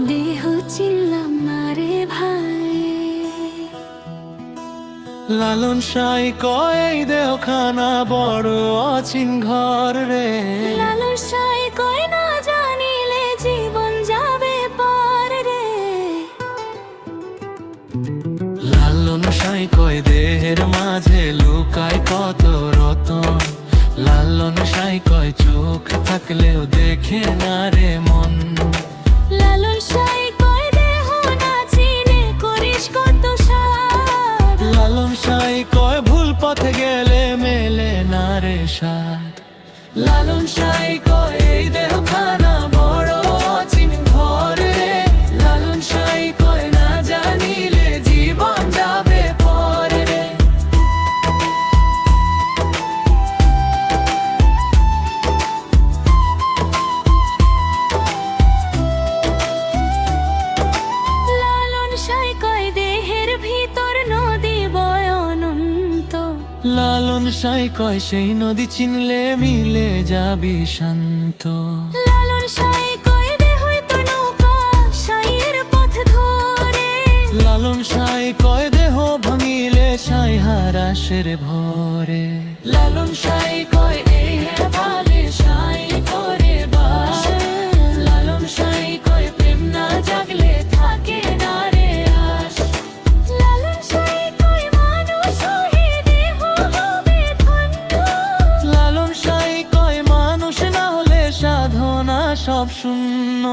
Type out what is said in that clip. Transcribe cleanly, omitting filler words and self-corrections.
দেহ চিনলাম না রে ভাই, লালন সাই কয় এই দেহখানা বড় অচিন ঘর রে। লালন সাই কয় না জানিলে জীবন যাবে পার রে। লালন সাই কয় দেহের মাঝে লুকায় কত রতন। লালন সাই কয় চোখ থাকলেও দেখে না রে মন। লালন সাই কয় দেহ না চিনে করিস কত সাধ। লালন সাই কয় ভুল পথে গেলে মেলে না রে সাথ। লালন সাই কয় এই দেহখানা বড় অচিন ঘর রে। লালন সাই কয় না জানিলে জীবন যাবে পরে রে। লালন সাই কয় দেহের ভিতর নদী বয় অনন্ত। লালন সাই কয় সেই নদী চিনলে মিলে যাবি শান্ত। লালন সাই কয় দেহই তো নৌকা সাইয়ের পথ ধরে। লালন সাই কয় দেহ ভাঙিলে সাই হারাসের ভরে। লালন সাই কয় এই হেবালে সাই করে বাস। লালন সাই কয় প্রেম না জাগলে থাকে না রে আস। লালন সাই কয় মানুষ হয়ে দেহ হবে ধন্য। লালন সাই কয় মানুষ না হলে সাধনা সব শূন্য।